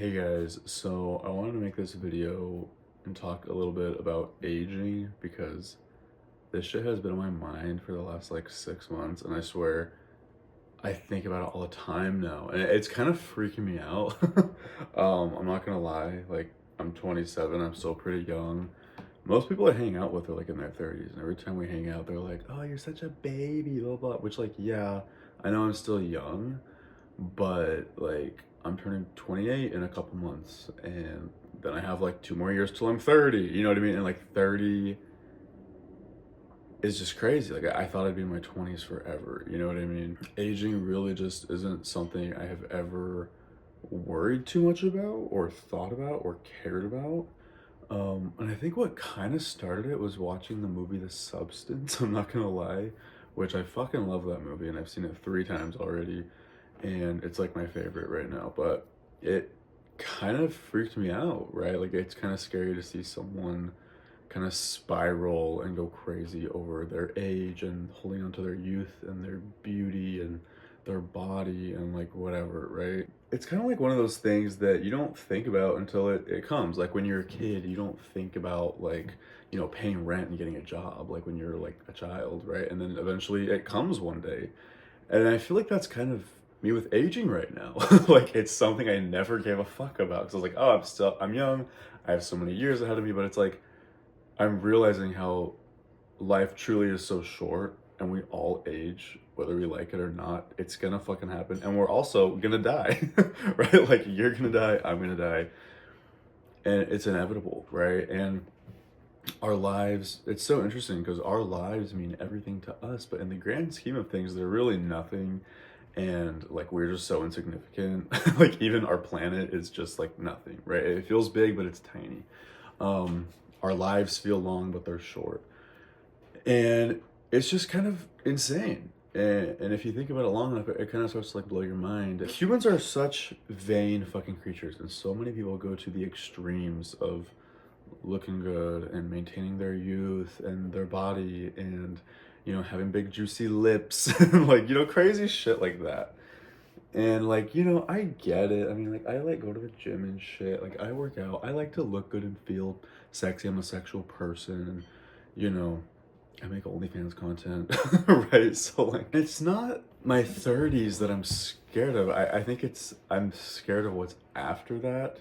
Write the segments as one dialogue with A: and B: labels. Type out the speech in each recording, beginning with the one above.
A: Hey guys, so I wanted to make this video and talk a little bit about aging because this shit has been on my mind for the last like 6 months, and I swear I think about it all the time now, and it's kind of freaking me out. I'm not gonna lie, like I'm 27, I'm still pretty young. Most people I hang out with are like in their 30s, and every time we hang out, they're like, "Oh, you're such a baby," blah blah. Which, like, yeah, I know I'm still young, but like I'm turning 28 in a couple months, and then I have like 2 more years till I'm 30. You know what I mean? And like 30 is just crazy. Like I thought I'd be in my 20s forever. You know what I mean? Aging really just isn't something I have ever worried too much about or thought about or cared about. And I think what kind of started it was watching the movie The Substance. I'm not gonna lie, which I fucking love that movie, and I've seen it 3 times already, and it's like my favorite right now. But it kind of freaked me out, right? Like it's kind of scary to see someone kind of spiral and go crazy over their age and holding on to their youth and their beauty and their body and like whatever, right? It's kind of like one of those things that you don't think about until it comes. Like when you're a kid, you don't think about like, paying rent and getting a job, like when you're like a child, right? And then eventually it comes one day. And I feel like that's kind of me with aging right now. Like it's something I never gave a fuck about. Cause I was like, oh, I'm young. I have so many years ahead of me, but it's like, I'm realizing how life truly is so short, and we all age, whether we like it or not. It's gonna fucking happen, and we're also gonna die, right? Like you're gonna die, I'm gonna die, and it's inevitable, right? And our lives, it's so interesting because our lives mean everything to us, but in the grand scheme of things, they're really nothing. And like we're just so insignificant. Like even our planet is just like nothing, right? It feels big, but it's tiny. Our lives feel long, but they're short. And it's just kind of insane. And if you think about it long enough, it kind of starts to like blow your mind. Humans are such vain fucking creatures, and so many people go to the extremes of looking good and maintaining their youth and their body and having big juicy lips and like crazy shit like that. And like I get it. I mean, like I like go to the gym and shit, like I work out, I like to look good and feel sexy. I'm a sexual person, and you know I make OnlyFans content. Right? So like it's not my 30s that I'm scared of. I think I'm scared of what's after that.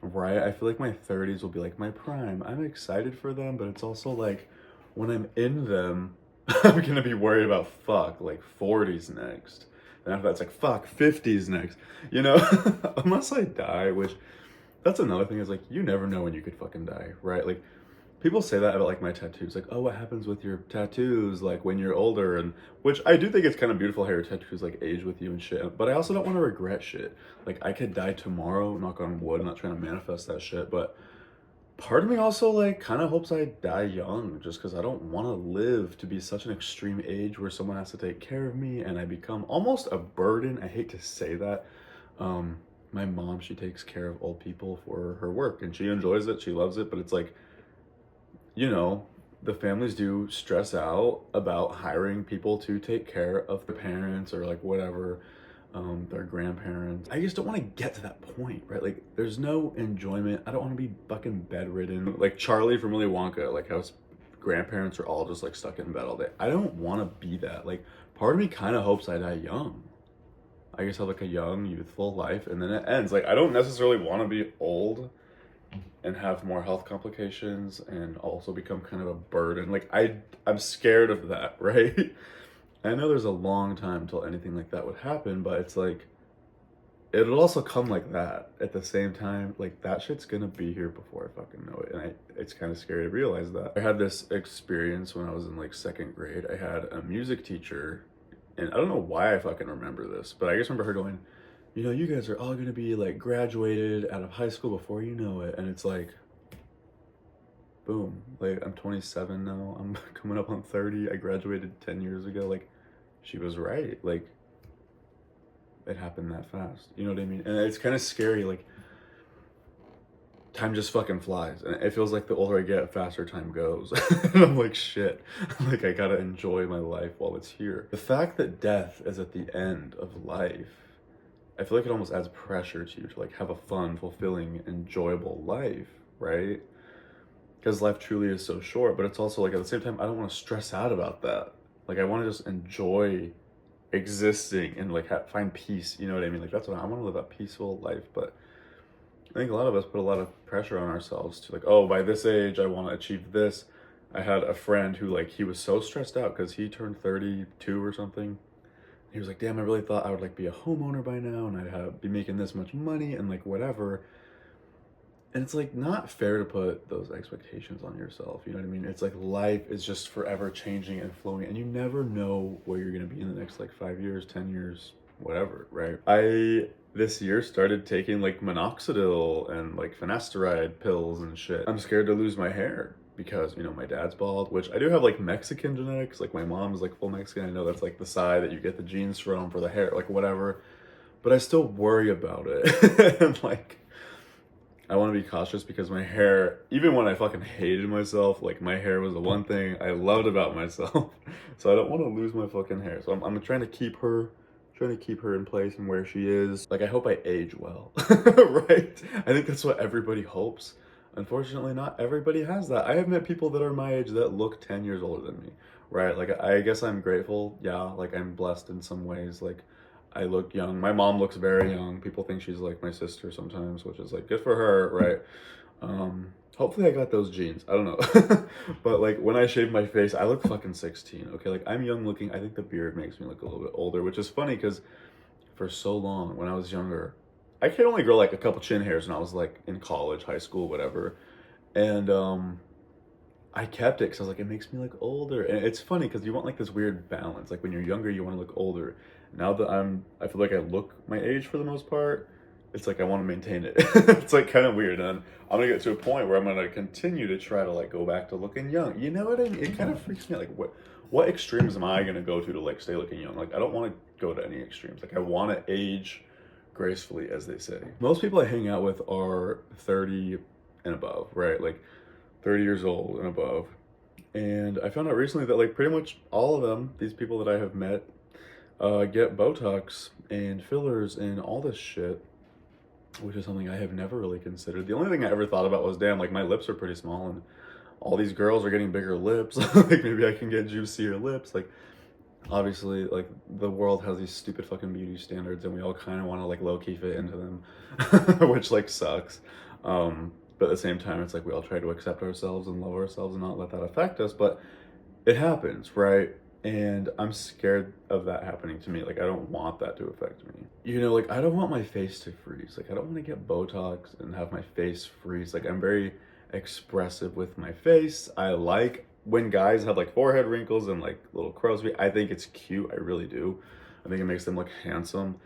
A: Right? I feel like my 30s will be like my prime. I'm excited for them, but it's also like when I'm in them, I'm gonna be worried about fuck, like 40s next. And after that's like fuck, 50s next. Unless I die, which that's another thing is like you never know when you could fucking die, right? Like people say that about like my tattoos, like, oh, what happens with your tattoos, like when you're older, and which I do think it's kind of beautiful how your tattoos like age with you and shit. But I also don't want to regret shit. Like I could die tomorrow, knock on wood. I'm not trying to manifest that shit, but part of me also like kind of hopes I die young, just because I don't want to live to be such an extreme age where someone has to take care of me and I become almost a burden. I hate to say that. My mom, she takes care of old people for her work, and she enjoys it. She loves it, but it's like you know, the families do stress out about hiring people to take care of their parents or like whatever, their grandparents. I just don't want to get to that point, right? Like, there's no enjoyment. I don't want to be fucking bedridden. Like Charlie from Willy Wonka, like how his grandparents are all just like stuck in bed all day. I don't want to be that. Like, part of me kind of hopes I die young. I guess have like a young, youthful life, and then it ends. Like, I don't necessarily want to be old and have more health complications and also become kind of a burden. Like I'm scared of that, right? I know there's a long time until anything like that would happen, but it's like it'll also come like that at the same time. Like that shit's gonna be here before I fucking know it, and it's kind of scary to realize that. I had this experience when I was in like second grade. I had a music teacher, and I don't know why I fucking remember this, but I just remember her going, you guys are all gonna be like graduated out of high school before you know it. And it's like, boom, like I'm 27 now. I'm coming up on 30. I graduated 10 years ago. Like, she was right. Like, it happened that fast. You know what I mean? And it's kind of scary. Like, time just fucking flies. And it feels like the older I get, faster time goes. And I'm like, shit. Like, I gotta enjoy my life while it's here. The fact that death is at the end of life I feel like it almost adds pressure to you to like have a fun, fulfilling, enjoyable life, right? Because life truly is so short, but it's also like at the same time, I don't want to stress out about that. Like I want to just enjoy existing and like find peace. You know what I mean? Like that's what I want to live a peaceful life. But I think a lot of us put a lot of pressure on ourselves to like, oh, by this age, I want to achieve this. I had a friend who like he was so stressed out because he turned 32 or something. He was like, damn, I really thought I would like be a homeowner by now and I'd be making this much money and like whatever. And it's like not fair to put those expectations on yourself. You know what I mean? It's like life is just forever changing and flowing, and you never know where you're gonna be in the next like 5 years, 10 years, whatever, right? I this year started taking like minoxidil and like finasteride pills and shit. I'm scared to lose my hair because, you know, my dad's bald, which I do have like Mexican genetics. Like my mom's like full Mexican. I know that's like the side that you get the genes from for the hair, like whatever. But I still worry about it. And like I want to be cautious because my hair, even when I fucking hated myself, like my hair was the one thing I loved about myself. So I don't want to lose my fucking hair. So I'm trying to keep her in place and where she is. Like I hope I age well, right? I think that's what everybody hopes. Unfortunately, not everybody has that. I have met people that are my age that look 10 years older than me, right? Like I guess I'm grateful. Yeah, like I'm blessed in some ways. Like I look young. My mom looks very young. People think she's like my sister sometimes, which is like good for her, right? Hopefully I got those genes. I don't know. But like when I shave my face, I look fucking 16. Okay, like I'm young looking. I think the beard makes me look a little bit older, which is funny because for so long when I was younger, I could only grow like a couple chin hairs when I was like in college, high school, whatever. And I kept it because I was like, it makes me look older. And it's funny because you want like this weird balance. Like when you're younger, you want to look older. Now that I feel like I look my age for the most part. It's like I want to maintain it. It's like kind of weird. And I'm gonna get to a point where I'm gonna continue to try to like go back to looking young. You know what I mean? It kind of freaks me out. Like what extremes am I gonna go to like stay looking young? Like I don't want to go to any extremes. Like I want to age gracefully, as they say. Most people I hang out with are 30 and above, right? Like 30 years old and above. And I found out recently that like pretty much all of them, these people that I have met, get Botox and fillers and all this shit, which is something I have never really considered. The only thing I ever thought about was, damn, like my lips are pretty small and all these girls are getting bigger lips. Like maybe I can get juicier lips. Like obviously, like the world has these stupid fucking beauty standards and we all kind of want to like low-key fit into them, which like sucks. But at the same time, it's like we all try to accept ourselves and love ourselves and not let that affect us. But it happens, right? And I'm scared of that happening to me. Like, I don't want that to affect me. You know, like, I don't want my face to freeze. Like, I don't want to get Botox and have my face freeze. Like, I'm very expressive with my face. I like when guys have, like, forehead wrinkles and, like, little crow's feet. I think it's cute. I really do. I think it makes them look handsome.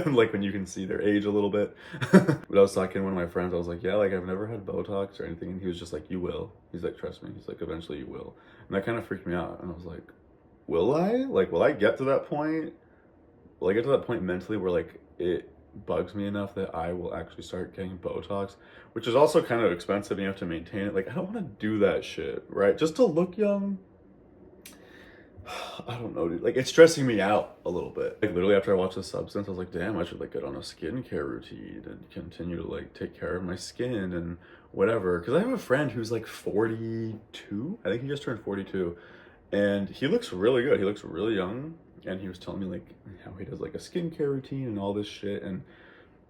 A: Like, when you can see their age a little bit. But I was talking to one of my friends. I was like, yeah, like, I've never had Botox or anything. And he was just like, you will. He's like, trust me. He's like, eventually you will. And that kind of freaked me out. And I was like, will I? Like, will I get to that point? Will I get to that point mentally where, like, it bugs me enough that I will actually start getting Botox? Which is also kind of expensive and you have to maintain it. Like, I don't want to do that shit, right? Just to look young. I don't know, dude. Like, it's stressing me out a little bit. Like, literally after I watched The Substance, I was like, damn, I should, like, get on a skincare routine and continue to, like, take care of my skin and whatever. Because I have a friend who's, like, 42. I think he just turned 42. And he looks really good. He looks really young. And he was telling me, like, how he does, like, a skincare routine and all this shit. And,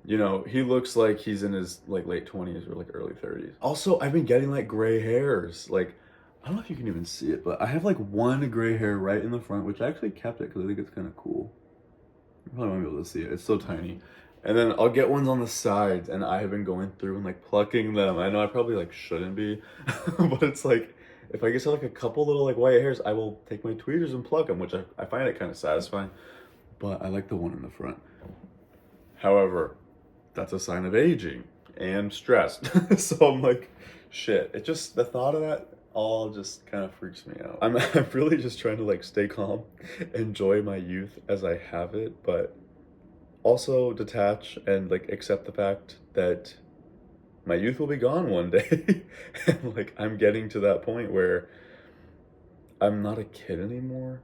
A: you know, he looks like he's in his, like, late 20s or, like, early 30s. Also, I've been getting, like, gray hairs. Like, I don't know if you can even see it, but I have, like, one gray hair right in the front, which I actually kept it because I think it's kind of cool. You probably won't be able to see it. It's so tiny. And then I'll get ones on the sides, and I have been going through and, like, plucking them. I know I probably, like, shouldn't be, but it's, like, if I get to like a couple little like white hairs, I will take my tweezers and pluck them, which I find it kind of satisfying. But I like the one in the front. However, that's a sign of aging and stress. So I'm like, shit. It just, the thought of that all just kind of freaks me out. I'm really just trying to like stay calm, enjoy my youth as I have it, but also detach and like accept the fact that my youth will be gone one day. And like I'm getting to that point where I'm not a kid anymore.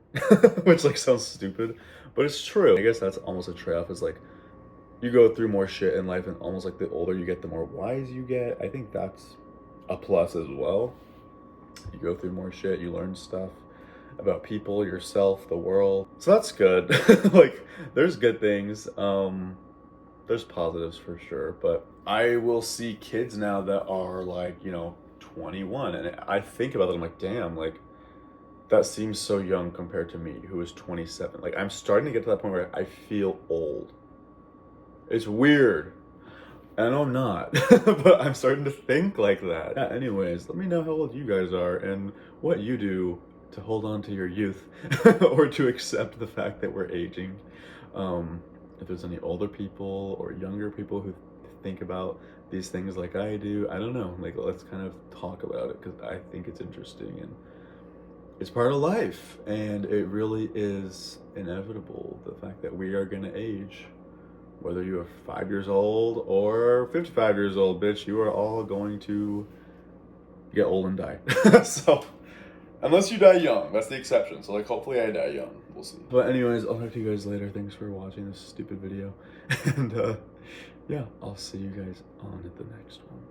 A: Which like sounds stupid, but it's true. I guess that's almost a trade-off is like you go through more shit in life, and almost like the older you get, the more wise you get. I think that's a plus as well. You go through more shit, you learn stuff about people, yourself, the world. So that's good. Like, there's good things. There's positives for sure, but I will see kids now that are like, 21, and I think about it, I'm like, damn, like that seems so young compared to me, who is 27. Like, I'm starting to get to that point where I feel old. It's weird. I know I'm not, but I'm starting to think like that. Yeah, anyways, let me know how old you guys are and what you do to hold on to your youth or to accept the fact that we're aging. If there's any older people or younger people who think about these things like I do, I don't know. Like, let's kind of talk about it because I think it's interesting and it's part of life, and it really is inevitable, the fact that we are gonna age. Whether you are 5 years old or 55 years old, bitch, you are all going to get old and die. So, unless you die young, that's the exception. So, like, hopefully I die young. We'll see. But anyways, I'll talk to you guys later. Thanks for watching this stupid video. And, yeah, I'll see you guys on the next one.